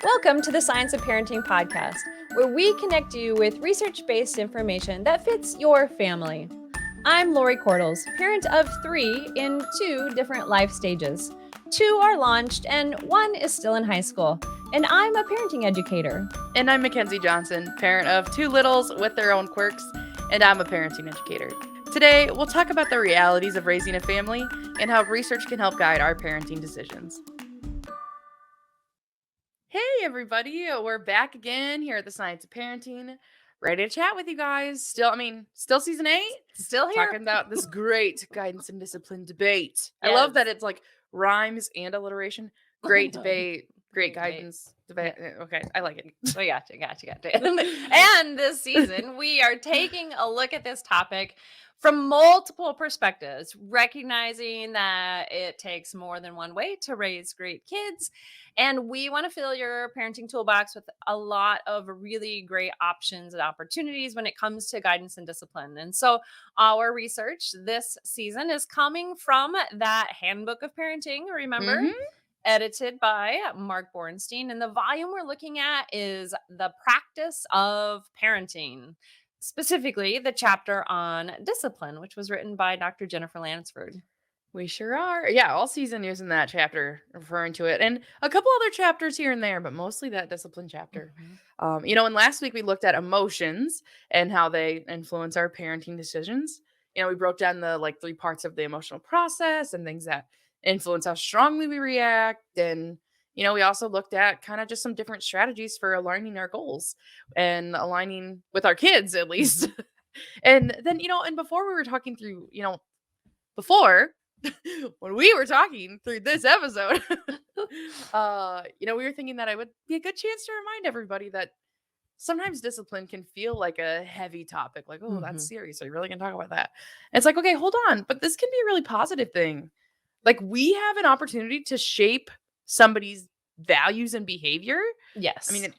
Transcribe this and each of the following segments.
Welcome to the Science of Parenting podcast, where we connect you with research-based information that fits your family. I'm Lori Cordles, parent of 3 in 2 different life stages. 2 are launched and 1 is still in high school, and I'm a parenting educator. And I'm Mackenzie Johnson, parent of 2 littles with their own quirks, and I'm a parenting educator. Today, we'll talk about the realities of raising a family and how research can help guide our parenting decisions. Hey everybody, we're back again here at the Science of Parenting, ready to chat with you guys. Still season 8. Still here. Talking about this great guidance and discipline debate. I love that it's like rhymes and alliteration. Great debate, great guidance debate. Okay, I like it. Oh, gotcha. And this season, we are taking a look at this topic from multiple perspectives, recognizing that it takes more than one way to raise great kids. And we want to fill your parenting toolbox with a lot of really great options and opportunities when it comes to guidance and discipline. And so our research this season is coming from that handbook of parenting, remember? Mhm. Edited by Mark Bornstein. And the volume we're looking at is The Practice of Parenting, specifically the chapter on discipline, which was written by Dr. Jennifer Lansford. We sure are. Yeah, all season using that chapter, referring to it, and a couple other chapters here and there, but mostly that discipline chapter. And last week we looked at emotions and how they influence our parenting decisions. We broke down the 3 parts of the emotional process and things that influence how strongly we react. And, we also looked at kind of just some different strategies for aligning our goals and aligning with our kids, at least. And then, and before we were talking through, before when we were talking through this episode, we were thinking that it would be a good chance to remind everybody that sometimes discipline can feel like a heavy topic. Like, oh, that's serious. Are you really going to talk about that? And it's like, okay, hold on. But this can be a really positive thing. Like, we have an opportunity to shape somebody's values and behavior. Yes. I mean,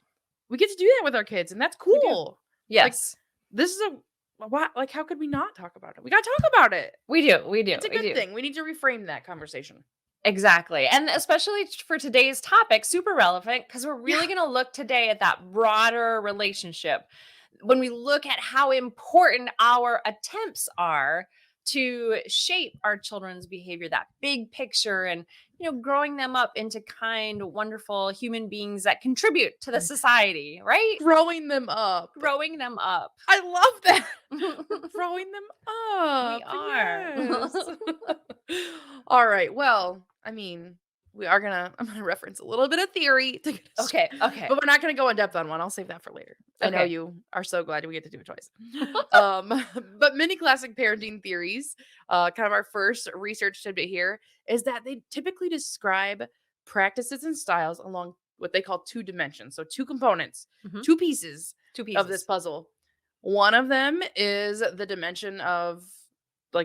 we get to do that with our kids, and that's cool. Yes. This is how could we not talk about it? We got to talk about it. We do. It's a good thing. We need to reframe that conversation. Exactly. And especially for today's topic, super relevant because we're really going to look today at that broader relationship. When we look at how important our attempts are to shape our children's behavior, that big picture, and growing them up into kind, wonderful human beings that contribute to the society, right? Growing them up. I love that. Growing them up. We are. Yes. All right. Well, I mean, I'm gonna reference a little bit of theory. Okay. But we're not gonna go in depth on one. I'll save that for later. I know you are so glad we get to do it twice. But many classic parenting theories, kind of our first research tidbit here, is that they typically describe practices and styles along what they call 2 dimensions. So 2 components, 2 pieces of this puzzle. One of them is the dimension of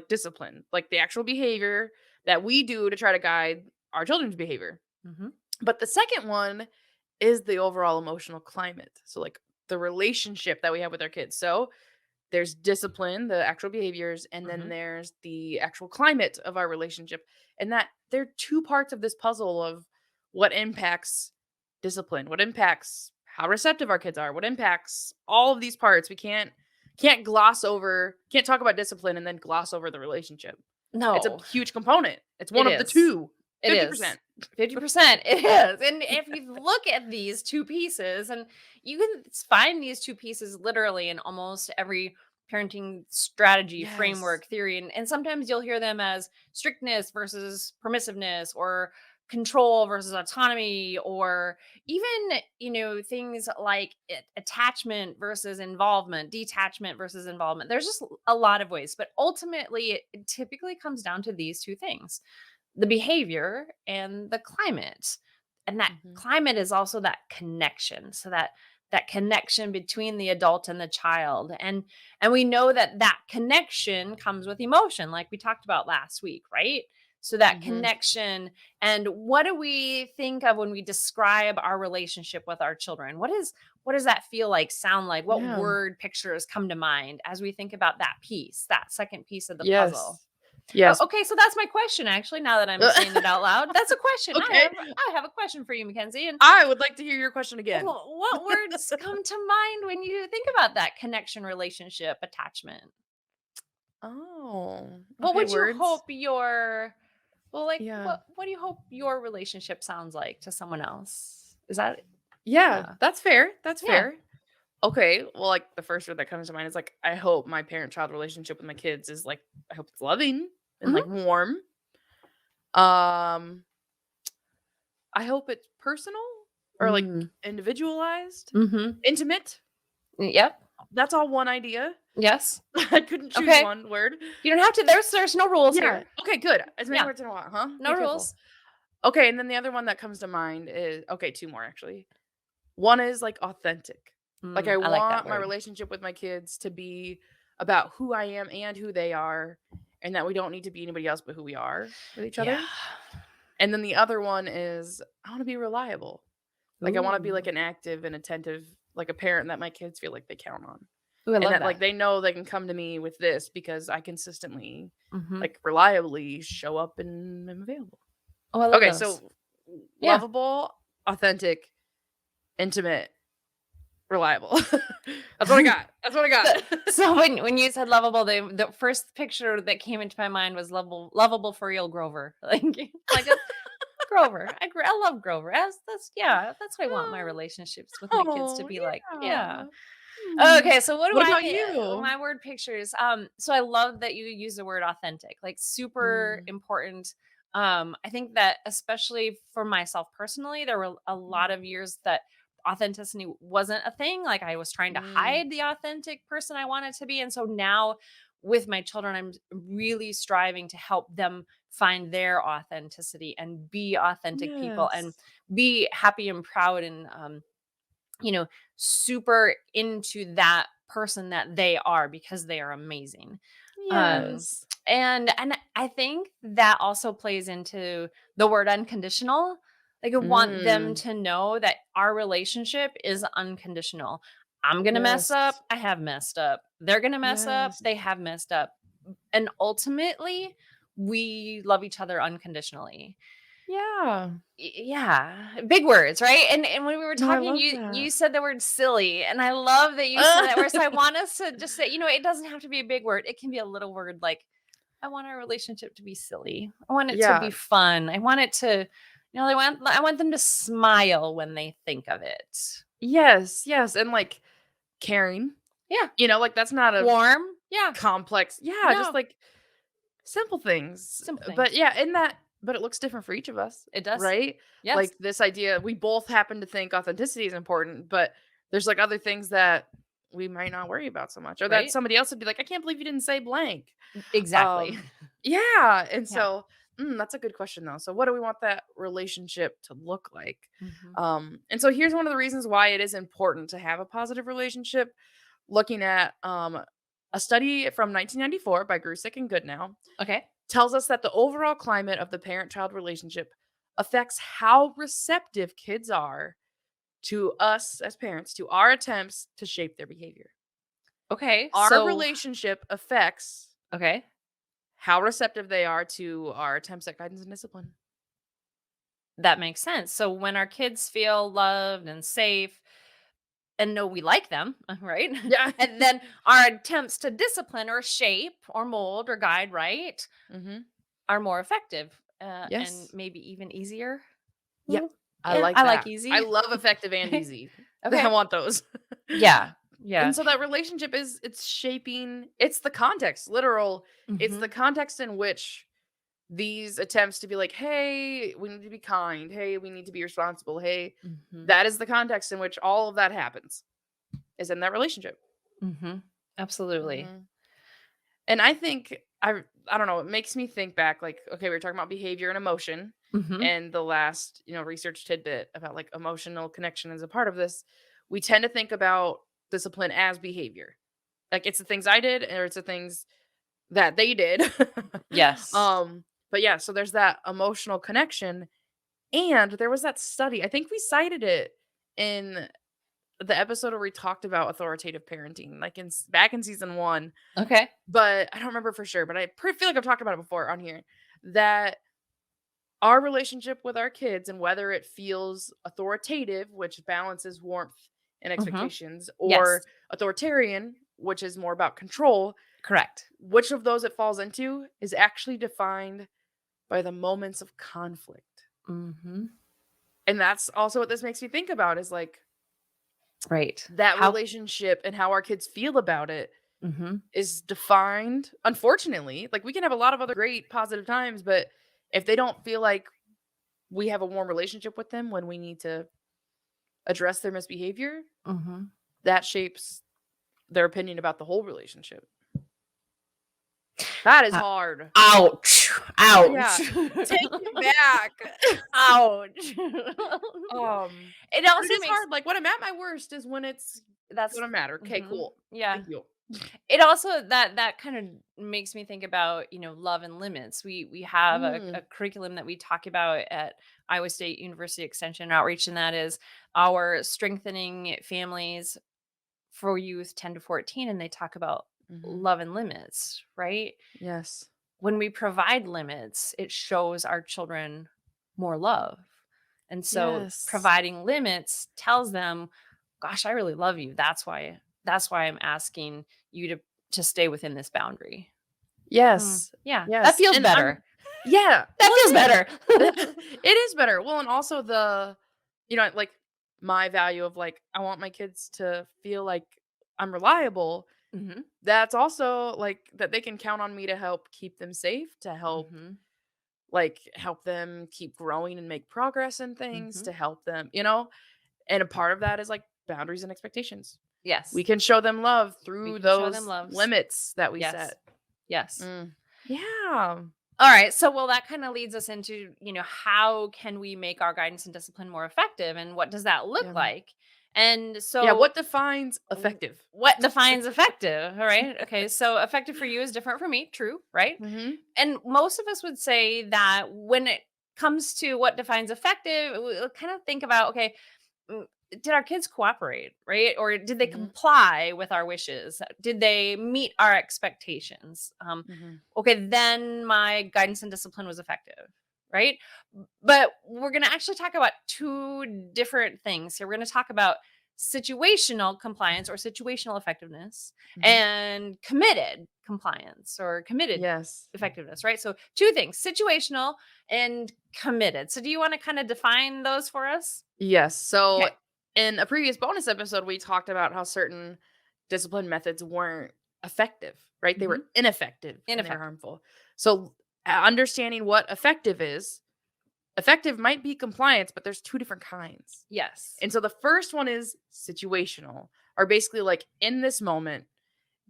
discipline, like the actual behavior that we do to try to guide our children's behavior. But the second one is the overall emotional climate. So the relationship that we have with our kids. So there's discipline, the actual behaviors, and then there's the actual climate of our relationship. And that they're 2 parts of this puzzle of what impacts discipline, what impacts how receptive our kids are, what impacts all of these parts. We can't gloss over, can't talk about discipline and then gloss over the relationship. No. It's a huge component. It's one of the 2. 50%. 50%. It is. And if you look at these 2 pieces, and you can find these 2 pieces literally in almost every parenting strategy, framework, theory. And sometimes you'll hear them as strictness versus permissiveness, or control versus autonomy, or even, things like attachment versus involvement, detachment versus involvement. There's just a lot of ways, but ultimately it typically comes down to these 2 things: the behavior and the climate. And that climate is also that connection. So that connection between the adult and the child. And we know that connection comes with emotion, like we talked about last week, right? So that connection. And what do we think of when we describe our relationship with our children? What does that feel like, sound like? What word pictures come to mind as we think about that piece, that second piece of the puzzle? Yes. Okay, so that's my question actually, now that I'm saying it out loud. That's a question. Okay. I have a question for you, Mackenzie, and I would like to hear your question again. what words come to mind when you think about that connection, relationship, attachment? Oh, What okay, would you words. hope your well, like, Yeah. what do you hope your relationship sounds like to someone else? Is that Yeah, yeah. that's fair. That's Yeah. fair. Okay, well, like the first word that comes to mind is like I hope my parent-child relationship with my kids is like I hope it's loving and like Mhm. warm. Um, I hope it's personal or like Mm. individualized, Mhm. intimate. Yep. That's all one idea. Yes. I couldn't choose Okay. one word. You don't have to there's no rules Yeah. here. Okay, good. As many Yeah. words as I want, huh? No Be careful. rules. Okay, and then the other one that comes to mind is okay, two more actually. One is like authentic. Like I I like that want my word. relationship with my kids to be about who I am and who they are, and that we don't need to be anybody else but who we are with each Yeah. other. And then the other one is I want to be reliable. Like I want to be like Ooh. an active and attentive, like a parent that my kids feel like they count on. Ooh, I And love that like that. they know they can come to me with this because I consistently, Mhm. like reliably show up and am available. Oh, I love Okay, those. so Yeah. lovable, authentic, intimate, reliable. That's what I got. That's what I So got. so when you said lovable, the first picture that came into my mind was lovable for real Grover. Like a Grover. I love Grover. That's yeah, that's what I want my relationships with my kids to Oh, be like. Yeah. yeah. Hmm. Okay, so what do What I about you? my word pictures? So I love that you use the word authentic. Like super Mm, important. I think that especially for myself personally, there were a lot mm, of years that authenticity wasn't a thing. Like I was trying to mm. hide the authentic person I wanted to be. And so now with my children, I'm really striving to help them find their authenticity and be authentic people and Yes. be happy and proud and you know, super into that person that they are because they are amazing. Um Yes. and I think that also plays into the word unconditional. Like I want them Mm, to know that our relationship is unconditional. I'm going to mess up, yes. I have messed up. They're going to mess up, Yes. they have messed up. And ultimately, we love each other unconditionally. Yeah. Yeah, big words, right? And when we were No, I talking, love you that. said the word silly, and I love that you said that word. So I want us to just say, it doesn't have to be a big word. It can be a little word like, I want our relationship to be silly. I want it to be Yeah. fun. I want it to, I want them to smile when they think of it. Yes, yes, and, like, caring, Yeah. like, that's not a Warm. Yeah. complex yeah, just, No. like, simple things, Simple but, things. yeah, in that but it looks different for each of us, It does. right? Yes. Like, this idea we both happen to think authenticity is important, but there's, like, other things that we might not worry about so much, or that Right? somebody else would be like, "I can't believe you didn't say blank." Exactly. Um, yeah, and Yeah. so, that's a good question, though. So what do we want that relationship to look like? Hmm. And so here's one of the reasons why it is important to have a positive relationship. Looking at a study from 1994 by Grusick and Goodnow Okay. tells us that the overall climate of the parent-child relationship affects how receptive kids are to us as parents, to our attempts to shape their behavior. Okay. Our So, relationship affects okay. how receptive they are to our attempts at guidance and discipline. That makes sense. So when our kids feel loved and safe and know we like them, right? Yeah. And then our attempts to discipline or shape or mold or guide, right, Mhm. are more effective and Yes. maybe even easier. Yep. Ooh, I yeah, like I like that. I easy. love effective and Okay. easy. I Okay. want those. Yeah. Yeah. And so that relationship is it's shaping it's the context, literal. It's the Hmm. context in which these attempts to be like, "Hey, we need to be kind. Hey, we need to be responsible. Hey," Hmm. that is the context in which all of that happens. Is in that relationship. Hmm. Absolutely. Mhm. And I think I don't know, it makes me think back like, okay, we were talking about behavior and emotion Hmm. and the last, research tidbit about like emotional connection as a part of this. We tend to think about discipline as behavior. Like it's the things I did or it's the things that they did. Yes. um but yeah, so there's that emotional connection and there was that study. I think we cited it in the episode where we talked about authoritative parenting, like back in season 1, Okay. but I don't remember for sure, but I feel like I've talked about it before on here, that our relationship with our kids and whether it feels authoritative, which balances warmth and Mhm. expectations, Yes. or authoritarian, which is more about control, Correct. which of those it falls into is actually defined by the moments of conflict. Mhm. And that's also what this makes me think about is like Right. that How relationship and how our kids feel about it Mhm. is defined, unfortunately. Like we can have a lot of other great positive times, but if they don't feel like we have a warm relationship with them when we need to address their misbehavior, Mhm. that shapes their opinion about the whole relationship. That is Uh, hard. ouch. Yeah. Ouch. Take it back. Ouch. It But it also is makes hard. Like when I'm at my worst is when it's that's gonna matter. Okay, mhm. cool. Yeah. Thank you. It also that kind of makes me think about, love and limits. We have a Mm, curriculum that we talk about at Iowa State University Extension Outreach, and that is our strengthening families for youth 10 to 14, and they talk about mhm. love and limits, right? Yes. When we provide limits, it shows our children more love. And so Yes. providing limits tells them, gosh, I really love you. That's why I'm asking you to stay within this boundary. Yes. Yeah, that Yes. feels And I'm better. yeah. That Well, feels it is. better. It is better. Well, and also like my value of like I want my kids to feel like I'm reliable. Mhm. That's also like that they can count on me to help keep them safe, to help Mhm. help them keep growing and make progress in things, Mhm. to help them. And a part of that is like boundaries and expectations. We Yes. can show them love We through can show them those loves. limits that we Yes. set. Yes. Mm. Yeah. All right. So, well, that kind of leads us into, how can we make our guidance and discipline more effective, and what does that look Yeah. like? And Yeah, so, what defines w- effective? what defines effective? All right. Okay. So, effective for you is different for me. True. Right. Mhm. And most of us would say that when it comes to what defines effective, we'll kind of think about, okay, mm, did our kids cooperate, right? Or did they Mhm. comply with our wishes? Did they meet our expectations? Mhm. Okay, then my guidance and discipline was effective, right? But we're going to actually talk about two different things here. We're going to talk about situational compliance or situational effectiveness Mhm. and committed compliance or committed Yes. effectiveness, right? So, two things, situational and committed. So, do you want to kind of define those for us? Yes. So Okay. in a previous bonus episode, we talked about how certain discipline methods weren't effective, right? They were Mhm. ineffective and they were Ineffective. harmful. So understanding what effective is, effective might be compliance, but there's two different kinds. Yes. And so the first one is situational, or basically like in this moment,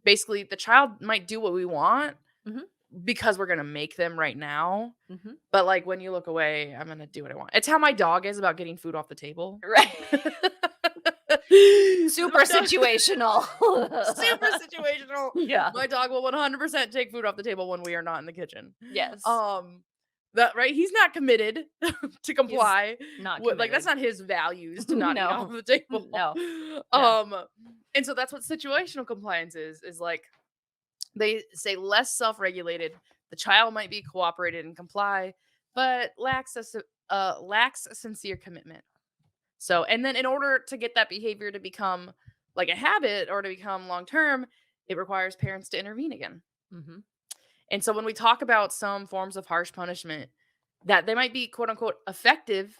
basically the child might do what we want Mhm. because we're going to make them right now. Mhm. But like when you look away, I'm going to do what I want. It's how my dog is about getting food off the table. Right. Super My dog situational. super situational. Yeah. My dog will 100% take food off the table when we are not in the kitchen. Yes. Um that right, he's not committed to He's comply. not Like that's committed. not his values to not eat off No. the table. No. No. Um and so that's what situational compliance is like they say less self-regulated. The child might be cooperated and comply, but lacks a sincere commitment. So, and then in order to get that behavior to become like a habit or to become long term, it requires parents to intervene again. Mhm. And so when we talk about some forms of harsh punishment, that they might be quote unquote effective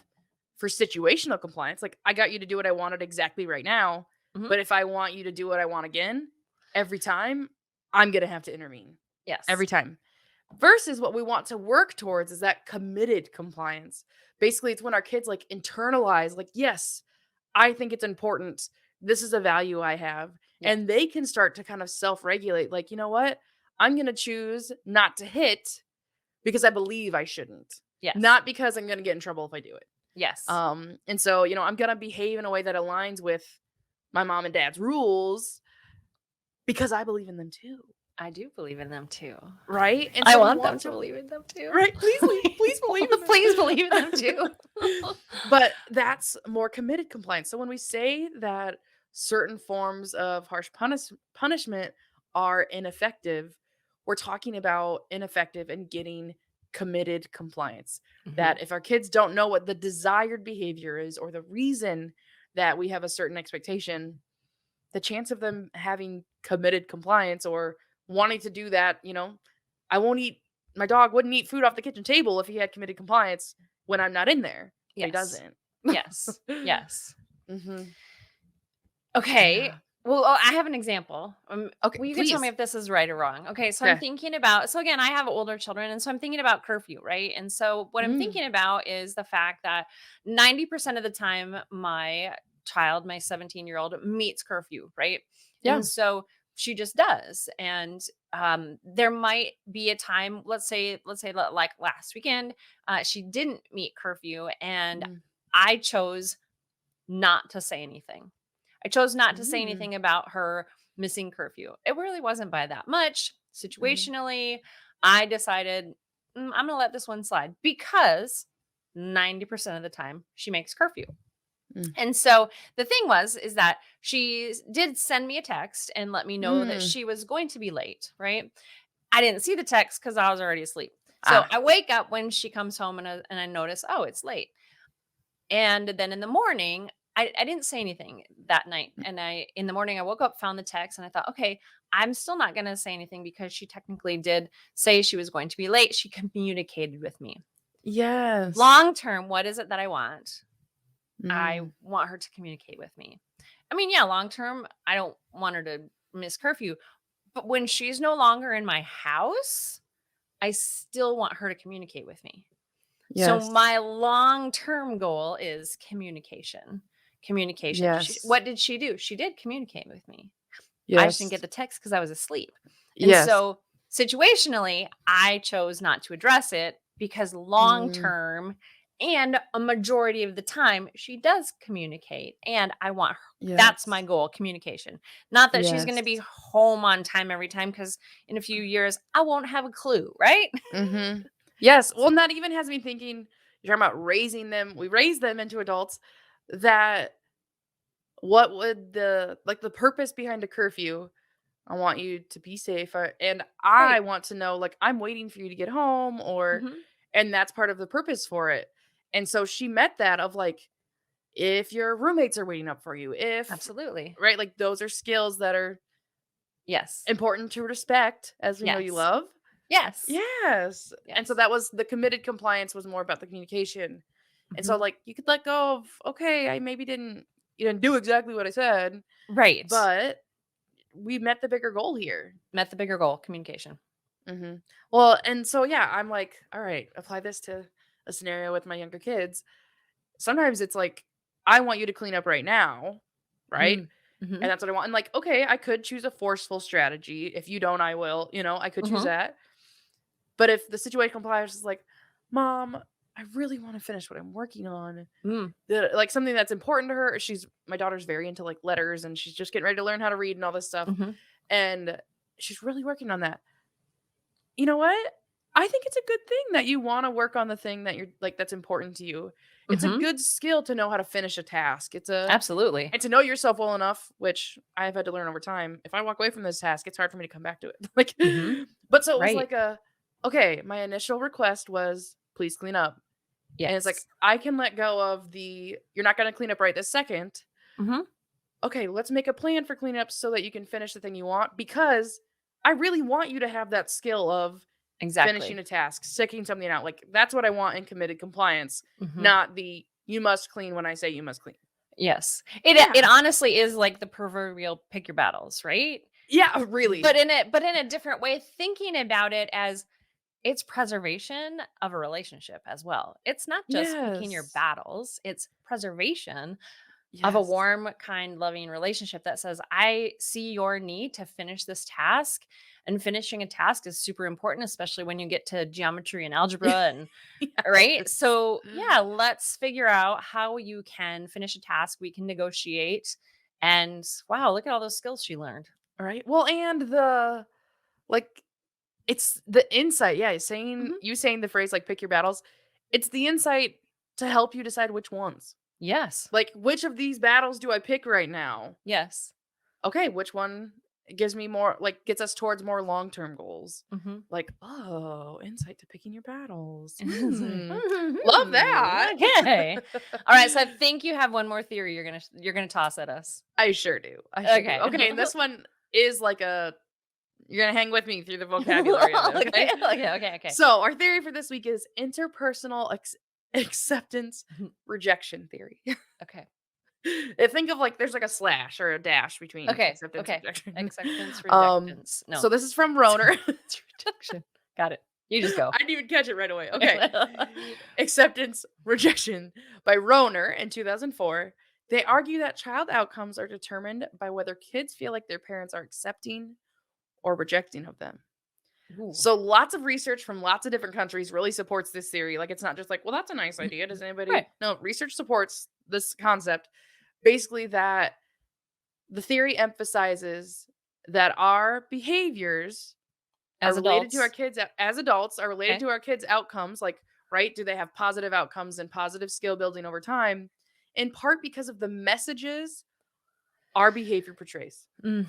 for situational compliance, like I got you to do what I wanted exactly right now, Mhm. but if I want you to do what I want again every time, I'm going to have to intervene every Yes. time. Versus what we want to work towards is that committed compliance. Basically, it's when our kids like internalize, like, yes, I think it's important. This is a value I have. Yes. And they can start to kind of self regulate, like, you know what? I'm going to choose not to hit because I believe I shouldn't, Yes. not because I'm going to get in trouble if I do it. Yes. And so, I'm going to behave in a way that aligns with my mom and dad's rules because I believe in them too. I do believe in them too. Right. And I so we want them want to to, believe in them too. right. Please believe in them. Please believe in them too. But that's more committed compliance. So when we say that certain forms of harsh punishment are ineffective, we're talking about ineffective and getting committed compliance. Mhm. That if our kids don't know what the desired behavior is or the reason that we have a certain expectation, the chance of them having committed compliance or wanting to do that, I won't eat my dog wouldn't eat food off the kitchen table if he had committed compliance when I'm not in there, but he Yes. doesn't. Yes. Yes. Mhm. Okay. Yeah. Well, I have an example. Okay, Well, you can tell me please. if this is right or wrong. Okay, so I'm Okay. thinking about, so again, I have older children, and so I'm thinking about curfew, right? And so what I'm Mm. thinking about is the fact that 90% of the time, my child, my 17-year-old, meets curfew, right? Yeah. And so she just does. And there might be a time, like last weekend, she didn't meet curfew, and Mm. I chose not to say anything. I chose not to say Mm. anything about her missing curfew. It really wasn't by that much. Mhm. Situationally, I decided I'm going to let this one slide because 90% of the time she makes curfew. Mm. And so the thing is that she did send me a text and let me know that Mm. she was going to be late, right? I didn't see the text because I was already asleep. So Ah. I wake up when she comes home and I notice, oh, it's late. And then in the morning, I didn't say anything that night. And in the morning, I woke up, found the text, and I thought, okay, I'm still not going to say anything because she technically did say she was going to be late. She communicated with me. Yes. Long term, what is it that I want? I Mm. want her to communicate with me. I mean, yeah, long term, I don't want her to miss curfew. But when she's no longer in my house, I still want her to communicate with me. So Yes. my long-term goal is communication. Communication. Yes. What did she do? She did communicate with me. I just didn't get Yes. the text because I was asleep. And Yes. so situationally, I chose not to address it because long Mm. term and a majority of the time she does communicate and I want her, that's my Yes. goal, communication. Not that she's going to be Yes. home on time every time cuz in a few years I won't have a clue, right? Mhm. Yes. Well, and that even has me thinking, you're talking about raising them. We raise them into adults that what would the purpose behind a curfew? I want you to be safe, and I Right. want to know, like, I'm waiting for you to get home, Mhm. and that's part of the purpose for it. And so she met that of like, if your roommates are waiting up for you, if Absolutely. right, like those are skills that are Yes. important to respect, as we know you Yes. love. Yes. Yes. And so Yes. that was the committed compliance was more about the communication. And so Mhm. like you could let go of, okay, I maybe didn't you didn't do exactly what I said, Right. but we met the bigger goal here. Met the bigger goal, communication. Well, and so yeah, I'm like, all right, apply this to a scenario with my younger kids. Sometimes it's like, I want you to clean up right now, right? Mm. And Mhm. that's what I want. And like, okay, I could choose a forceful strategy. If you don't, I will. I could choose Mhm. that. But if the situation compliance is like, Mom, I really want to finish what I'm working on. Mm. Like something that's important to her. My daughter's very into like letters and she's just getting ready to learn how to read and all this stuff. Mhm. And she's really working on that. You know what? I think it's a good thing that you wanna work on the thing that you're like, that's important to you. It's a Mhm. good skill to know how to finish a task. Absolutely. And to know yourself well enough, which I have had to learn over time. If I walk away from this task, it's hard for me to come back to it. Like, Mhm. but so it was Right. like okay, my initial request was, "Please clean up." And it's like, Yes. I can let go of you're not gonna clean up right this second. Mhm. Okay, let's make a plan for cleanup so that you can finish the thing you want because I really want you to have that skill of finishing Exactly. a task, sticking something out. Like that's what I want in committed compliance, Mhm. not the you must clean when I say you must clean. Yes. It Yeah. honestly is like the proverbial pick your battles, right? Yeah, really. But in a different way, thinking about it as it's preservation of a relationship as well. It's not just picking your Yes. battles, it's preservation of a Yes. warm, kind, loving relationship that says, I see your need to finish this task. And finishing a task is super important, especially when you get to geometry and algebra and right. Yes. So, yeah, let's figure out how you can finish a task. We can negotiate. And wow, look at all those skills she learned. All right. Well, and like it's the insight. Yeah, Mhm. saying the phrase like pick your battles. It's the insight to help you decide which ones. Yes. Like, which of these battles do I pick right now? Yes. Okay, which one gives me more, like, gets us towards more long-term goals? Mhm. Like, oh, insight to picking your battles. It's like, Love that. okay. All right, so I think you have one more theory you're gonna toss at us. I sure do. I sure do. Okay. Okay, and this one is like a, you're gonna hang with me through the vocabulary of it, Okay, okay? okay, okay, okay. So, our theory for this week is interpersonal acceptance Mhm. rejection theory. Okay. Think of like there's like a slash or a dash between Okay, acceptance and okay. rejection. Acceptance, Um, rejectance. No. so this is from Roner. Acceptance, rejection. Got it. You just go. I didn't even catch it right away. Okay. Okay. Acceptance Rejection by Roner in 2004. They argue that child outcomes are determined by whether kids feel like their parents are accepting or rejecting of them. Ooh. So lots of research from lots of different countries really supports this theory. Like it's not just like, well, that's a nice idea. Does Right. anybody? No, research supports this concept. Basically, that the theory emphasizes that our behaviors are As related to our adults. kids as adults, are related Okay. to our kids' outcomes, like, right? Do they have positive outcomes and positive skill building over time? In part because of the messages our behavior portrays. Mm.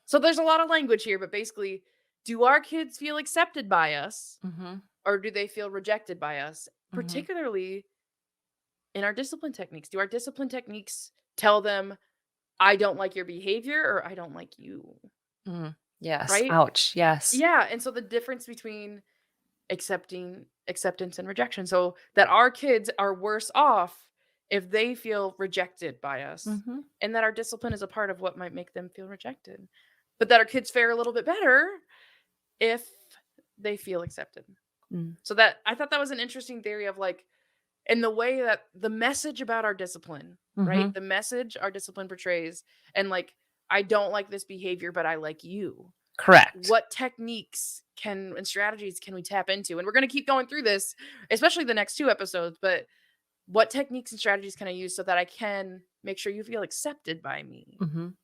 So there's a lot of language here, but basically, do our kids feel accepted by us Mhm. or do they feel rejected by us? Mhm. Particularly in our discipline techniques. Do our discipline techniques tell them, I don't like your behavior or I don't like you? Mm. Yes. Right? Ouch. Yes. Yeah. And so the difference between acceptance and rejection. So that our kids are worse off if they feel rejected by us, Mhm. and that our discipline is a part of what might make them feel rejected. But that our kids fare a little bit better if they feel accepted. Mm. So that I thought that was an interesting theory of like in the way that the message about our discipline, right? Mhm. The message our discipline portrays and like I don't like this behavior but I like you, Correct. what techniques can and strategies can we tap into? And we're going to keep going through this, especially the next two episodes, but what techniques and strategies can I use so that I can make sure you feel accepted by me? Mhm.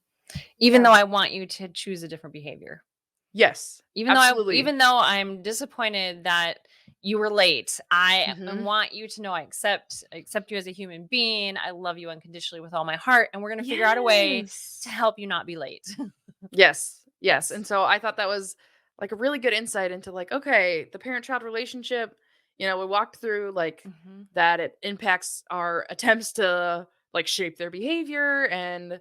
Even though Yeah. I want you to choose a different behavior. Yes. Absolutely. Even though I'm disappointed that you were late, I Mhm. want you to know I accept you as a human being. I love you unconditionally with all my heart, and we're gonna figure out a way to Yes. help you not be late. Yes. Yes. Yes. And so I thought that was like a really good insight into like, okay, the parent child relationship, we walked through like Mhm. that it impacts our attempts to like shape their behavior and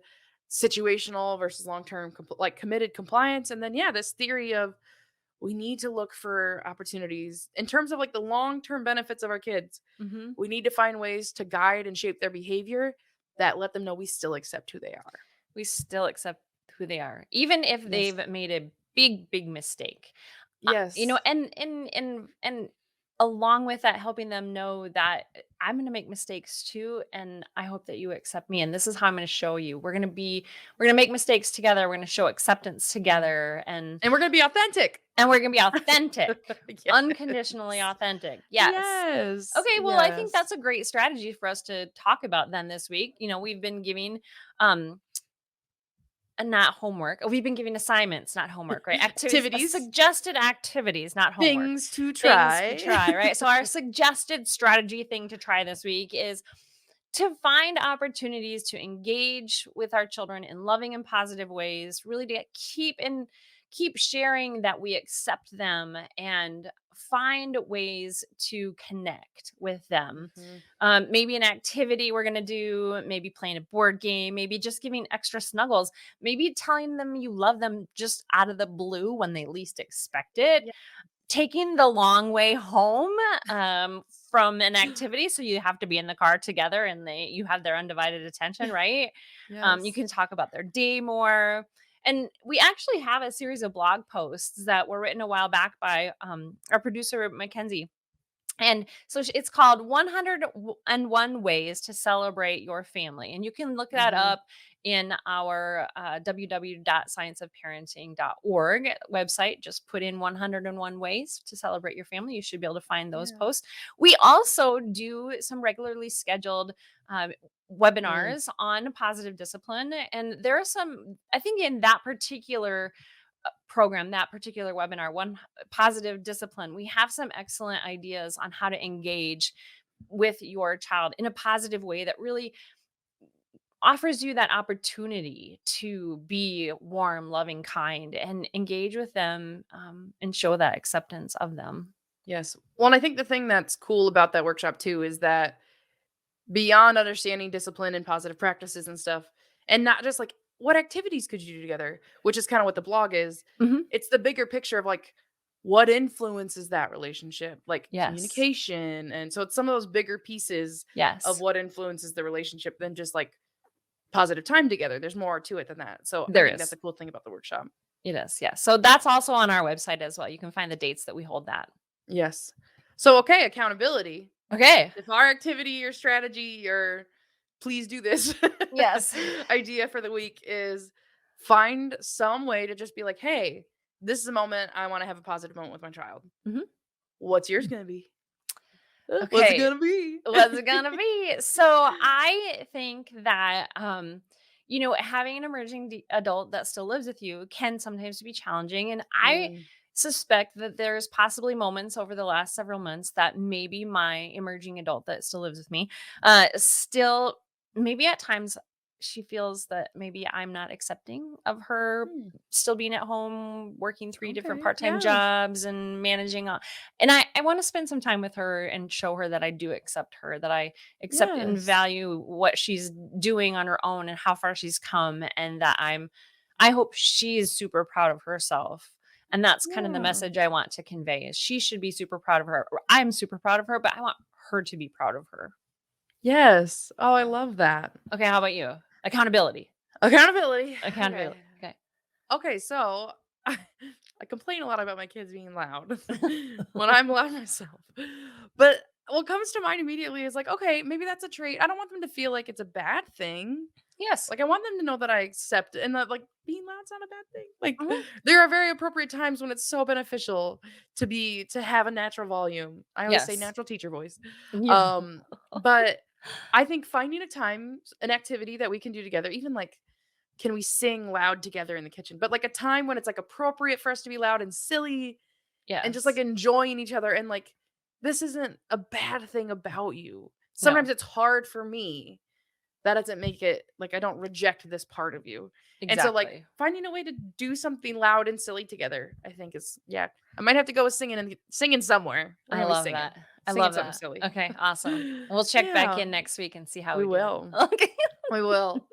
situational versus long-term like committed compliance. And then yeah, this theory of we need to look for opportunities in terms of like the long-term benefits of our kids. Mhm. We need to find ways to guide and shape their behavior that let them know we still accept who they are. We still accept who they are, even if Yes. they've made a big, big mistake. Yes. And along with that, helping them know that I'm going to make mistakes too, and I hope that you accept me. And this is how I'm going to show you. We're gonna make mistakes together. We're going to show acceptance Mhm. together, and And we're gonna be authentic. we're going to be authentic, unconditionally Yes. authentic. Yes. Yes. Okay, well, I think Yes. that's a great strategy for us to talk about then this week. We've been giving um not homework. We've been giving assignments, not homework, right? Activities, Activities, suggested activities, not homework. things to Things to try. try, right? So our suggested strategy thing to try this week is to find opportunities to engage with our children in loving and positive ways, really to keep sharing that we accept them and find ways to connect with them. Mhm. Maybe an activity we're going to do, maybe playing a board game, maybe just giving extra snuggles, maybe telling them you love them just out of the blue when they least expect it, Yeah. taking the long way home from an activity, so you have to be in the car together and you have their undivided attention, right? You Yes. can talk about their day more. And we actually have a series of blog posts that were written a while back by our producer Mackenzie, and so it's called 101 Ways to Celebrate Your Family. And you can look that Mhm. up in our www.scienceofparenting.org website. Just put in 101 Ways to Celebrate Your Family. You should be able to find those Yeah. posts. We also do some regularly scheduled um, Mm. webinars on positive discipline. And there are some, I think, in that particular program, that particular webinar, one positive discipline, we have some excellent ideas on how to engage with your child in a positive way that really offers you that opportunity to be warm, loving, kind, and engage with them, and show that acceptance of them. Yes. Well, and I think the thing that's cool about that workshop too is that beyond understanding discipline and positive practices and stuff, and not just like what activities could you do together, which is kind of what the blog is. Mhm. It's the bigger picture of like what influences that relationship, like Yes. communication. And so it's some of those bigger pieces of Yes. what influences the relationship than just like positive time together. There's more to it than that. So I There think that's is. a cool thing about the workshop. It is, yes. So that's also on our website as well. You can find the dates that we hold that. Yes. So okay, accountability. Okay. If our activity or strategy or please do this Yes. idea for the week is find some way to just be like, hey, this is a moment I want to have a positive moment with my child. Mhm. What's yours gonna be? What's it Okay. gonna be? What's it gonna be? So I think that having an emerging adult that still lives with you can sometimes be challenging, and I Mm, suspect that there's possibly moments over the last several months that maybe my emerging adult that still lives with me, still maybe at times she feels that maybe I'm not accepting of her hmm, still being at home working three different okay. part-time Yes. jobs and managing and I want to spend some time with her and show her that I do accept her, that I accept and Yes. value what she's doing on her own and how far she's come, and that I hope she is super proud of herself. And that's kind of the Yeah. message I want to convey is she should be super proud of her. Or I'm super proud of her, but I want her to be proud of her. Yes. Oh, I love that. Okay, how about you? Accountability. Accountability. Okay. Accountability. Okay. Okay, so I complain a lot about my kids being loud when I'm loud myself. But what comes to mind immediately is like, okay, maybe that's a trait. I don't want them to feel like it's a bad thing. Yes. Like I want them to know that I accept it and that like being loud's not a bad thing. Like Mhm. there are very appropriate times when it's so beneficial to have a natural volume. I always say Yes. natural teacher voice. Yeah. Um, but I think finding a time, an activity that we can do together, even like can we sing loud together in the kitchen? But like a time when it's like appropriate for us to be loud and silly and just like Yes. enjoying each other and like this isn't a bad thing about you. Sometimes No. it's hard for me. That doesn't make it like I don't reject this part of you. And so like Exactly. finding a way to do something loud and silly together, I think is yeah. I might have to go with singing and singing somewhere. We're I gonna be love singing. that. I Singing love something that. silly. Okay, awesome. We'll check back Yeah, in next week and see how we we do. will. Okay. We will.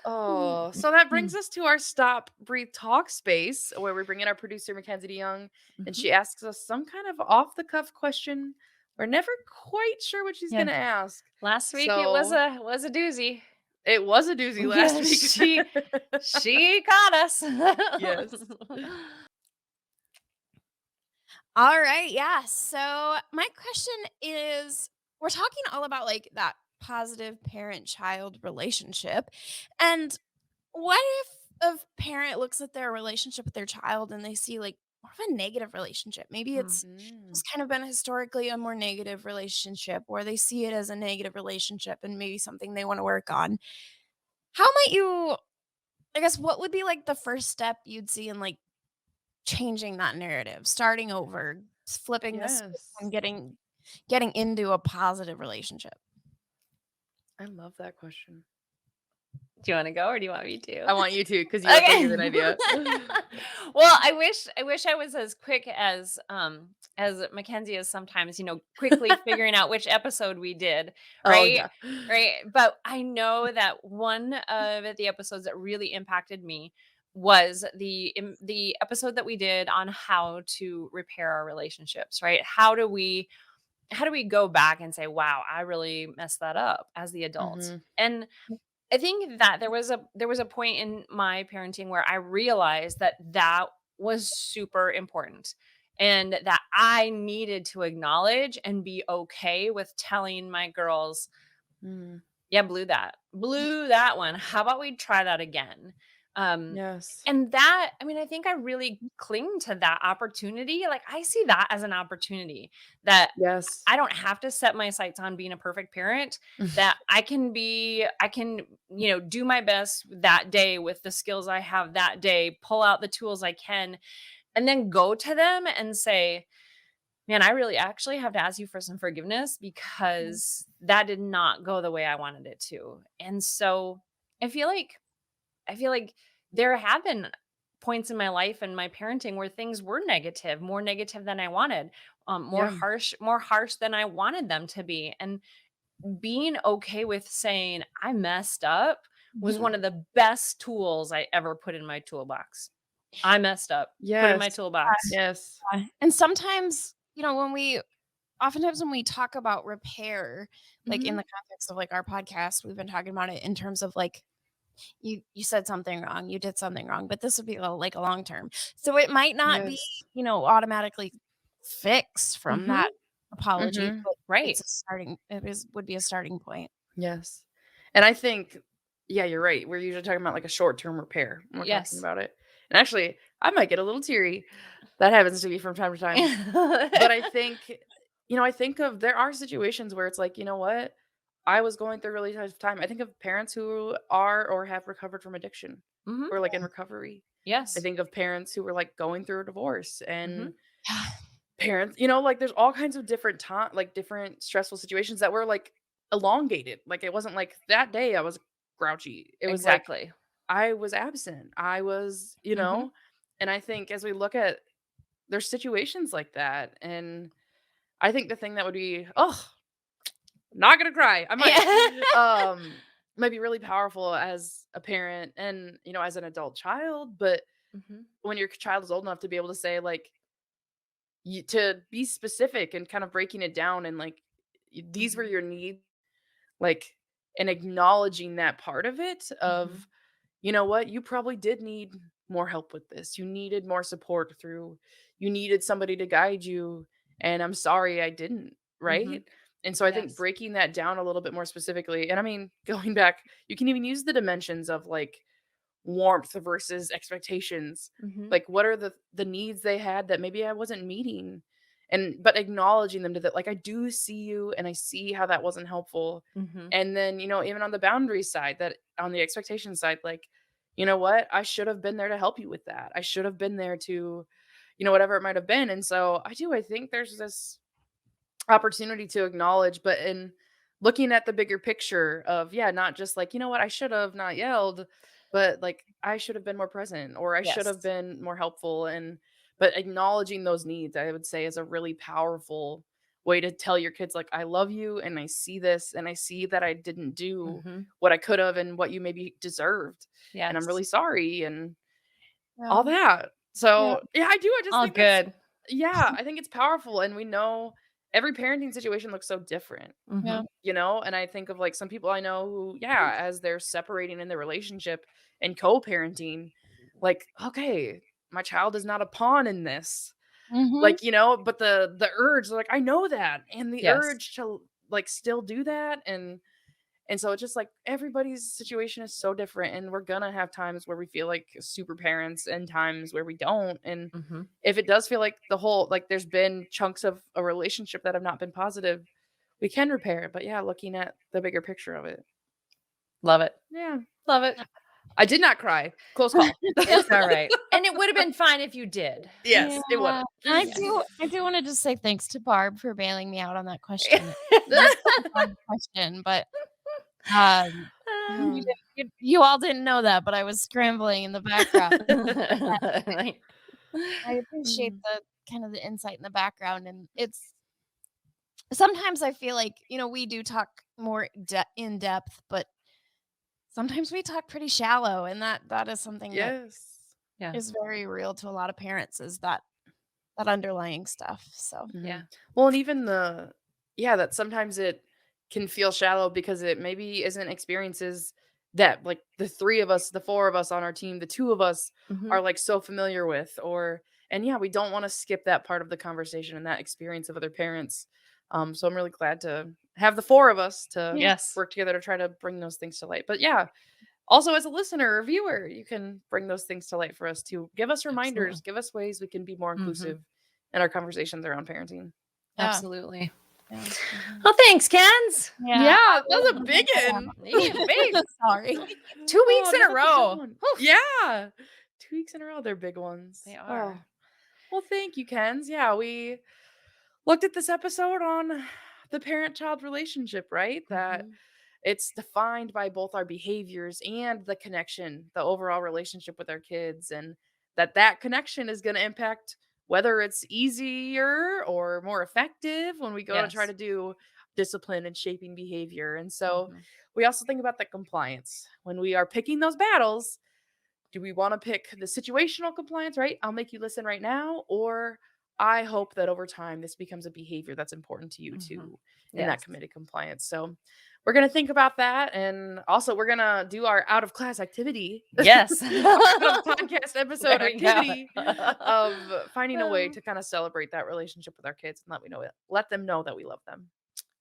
Oh, so that brings us to our stop, breathe, talk space where we bring in our producer, Mackenzie DeYoung, and Mhm. she asks us some kind of off the cuff question. We're never quite sure what she's going Yeah. to ask. Last week it So was a doozy. it was a doozy last Yeah, week. she caught us. Yes. All right, yeah. So my question is we're talking all about like that positive parent-child relationship. And what if a parent looks at their relationship with their child and they see like more of a negative relationship? Maybe Mm, it's Mm, just kind of been historically a more negative relationship, or they see it as a negative relationship and maybe something they want to work on. How might you, I guess, what would be like the first step you'd see in like changing that narrative, starting over, flipping the switch yes. and getting into a positive relationship. I love that question. do you wanna go or do you want me to? I want you to because you have to Okay. give an idea. Well, I wish I was as quick as Mackenzie is sometimes, quickly figuring out which episode we did, Oh, right? yeah. Right? But I know that one of the episodes that really impacted me was the episode that we did on how to repair our relationships, right? How do we go back and say, "Wow, I really messed that up as the adult." Mhm. And I think that there was a point in my parenting where I realized that that was super important and that I needed to acknowledge and be okay with telling my girls, Mm, yeah, blew that one. How about we try that again? Um, yes. and that, I mean, I think I really cling to that opportunity. Like, I see that as an opportunity that Yes. I don't have to set my sights on being a perfect parent, that I can do my best that day with the skills I have that day, pull out the tools I can, and then go to them and say, Man, I really actually have to ask you for some forgiveness Mm. because that did not go the way I wanted it to. And so I feel like I feel like there have been points in my life and my parenting where things were negative, more negative than I wanted, Yeah. more harsh than I wanted them to be. And being okay with saying I messed up was Mhm. one of the best tools I ever put in my toolbox. I messed up. Put in my Yes. toolbox. Yes. And sometimes, oftentimes when we talk about repair, like in Mhm. the context of like our podcast, we've been talking about it in terms of like you said something wrong, you did something wrong, but this would be like a long term. So it might not be, Yes. automatically fixed from Mhm. that apology, Mhm. but Right. it is would be a starting point. Yes. And I think, yeah, you're right. We're usually talking about like a short-term repair when we're talking Yes. about it. And actually, I might get a little teary. That happens to me from time to time. But I think, I think of there are situations where it's like, you know what? I was going through a really tough time. I think of parents who are or have recovered from addiction, Mhm. who are like in recovery. I Yes. think of parents who were like going through a divorce and Mhm. Yeah. parents, like there's all kinds of different time like different stressful situations that were like elongated. Like it wasn't like that day I was grouchy. It was like Exactly. I was absent. I was, Mhm. and I think as we look at there's situations like that and I think the thing that would be, oh, not gonna cry. I might. Yeah. Might be really powerful as a parent and, as an adult child, but Mhm. when your child is old enough to be able to say, like, to be specific and kind of breaking it down and like, these were Mhm. your needs, like, and acknowledging that part of it Mhm. of, you know what, you probably did need more help with this. You needed more support through, you needed somebody to guide you. And I'm sorry I didn't. Right. Mhm. And so I think Yes. breaking that down a little bit more specifically, and I mean, going back, you can even use the dimensions of like warmth versus expectations. Mhm. Like what are the needs they had that maybe I wasn't meeting? And but acknowledging them to that, like I do see you and I see how that wasn't helpful. Mhm. And then, even on the boundary side, that on the expectation side, like, you know what? I should have been there to help you with that. I should have been there to, whatever it might have been. And so I think there's this opportunity to acknowledge, but in looking at the bigger picture of, yeah, not just like, you know what, I should have not yelled, but like I should have been more present or I should have Yes. been more helpful. And but acknowledging those needs, I would say, is a really powerful way to tell your kids, like, I love you and I see this and I see that I didn't do Mhm. what I could have and what you maybe deserved. And I'm Yes. really sorry and all Yeah. that. Yeah. So, yeah, I do, I just All think that's, good. yeah, I think it's powerful, and we know every parenting situation looks so different, Yeah. Mhm. and I think of, like, some people I know who, yeah, as they're separating in their relationship and co-parenting, like, "Okay, my child is not a pawn in this." Mhm. Like, but the urge, like, I know that, and the Yes. urge to, like, still do that, and so it's just like everybody's situation is so different, and we're gonna have times where we feel like super parents and times where we don't. And Mhm. if it does feel like the whole, like there's been chunks of a relationship that have not been positive, we can repair it. But yeah, looking at the bigger picture of it. Love it. Yeah. Love it. I did not cry. Close call. It's all right. And it would have been fine if you did. Yes, it would Yeah, Yes. I do wanna just say thanks to Barb for bailing me out on that question. It was a hard question, but, um, you have. didn't you all didn't know that, but I was scrambling in the background. Like I appreciate Mm. the kind of the insight in the background, and it's sometimes I feel like, we do talk more in depth, but sometimes we talk pretty shallow, and that is something that Yes. Yeah. is very real to a lot of parents is that underlying stuff, so Mhm. Yeah. Well, and even yeah, that sometimes it can feel shallow because it maybe isn't experiences that like the three of us, the four of us on our team, the two of us Mhm. are like so familiar with, and yeah, we don't want to skip that part of the conversation and that experience of other parents. So I'm really glad to have the four of us to yeah. Yes. work together to try to bring those things to light. But yeah, also as a listener or viewer, you can bring those things to light for us too. Give us reminders, Absolutely. give us ways we can be more Mhm. inclusive in our conversations around parenting. Yeah, Absolutely. yeah. Mhm. Well, thanks, Kens. Yeah, Yeah, I that's a will big one. Yeah, big. Sorry. 2 weeks Oh, in no, a that's a big row. one. Oof. Yeah. 2 weeks in a row, they're big ones. They Oh, are. well, thank you, Kens. Yeah, we looked at this episode on the parent-child relationship, right? That Mhm. it's defined by both our behaviors and the connection, the overall relationship with our kids, and that connection is going to impact whether it's easier or more effective when we go to try Yes. to do discipline and shaping behavior. And so Mhm. we also think about the compliance when we are picking those battles. Do we want to pick the situational compliance, right? I'll make you listen right now, or I hope that over time this becomes a behavior that's important to you Mhm. too in that Yes. committed compliance. So we're going to think about that. And also, we're going to do our out of class activity, Yes. our out of podcast episode There we go. activity of finding a way to kind of celebrate that relationship with our kids and let them know that we love them.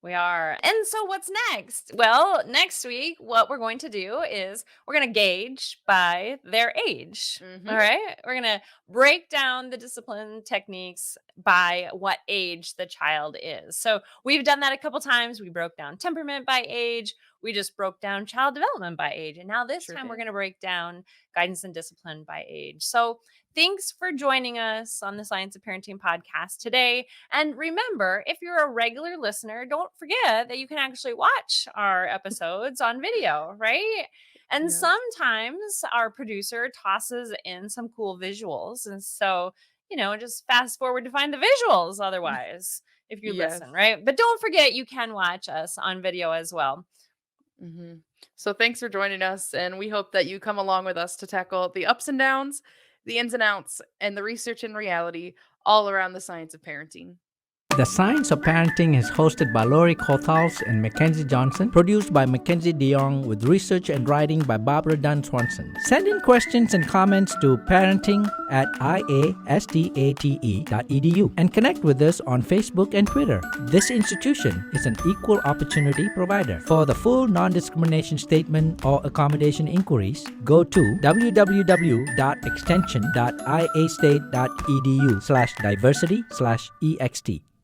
We are. And so what's next? Well, next week, what we're going to do is we're going to gauge by their age. All Hmm. right. We're going to break down the discipline techniques by what age the child is. So we've done that a couple times. We broke down temperament by age. We just broke down child development by age. And now this Sure time we're did. going to break down guidance and discipline by age. So thanks for joining us on the Science of Parenting podcast today. And remember, if you're a regular listener, don't forget that you can actually watch our episodes on video, right? And Yes. sometimes our producer tosses in some cool visuals. And so, just fast forward to find the visuals otherwise, if you Yes. listen, right? But don't forget, you can watch us on video as well. Hmm. So thanks for joining us, and we hope that you come along with us to tackle the ups and downs, the ins and outs, and the research and reality all around the science of parenting. The Science of Parenting is hosted by Lori Kothals and Mackenzie Johnson, produced by Mackenzie DeYoung, with research and writing by Barbara Dunn Swanson. Send in questions and comments to parenting@iastate.edu and connect with us on Facebook and Twitter. This institution is an equal opportunity provider. For the full non-discrimination statement or accommodation inquiries, go to www.extension.iastate.edu/diversity/ext.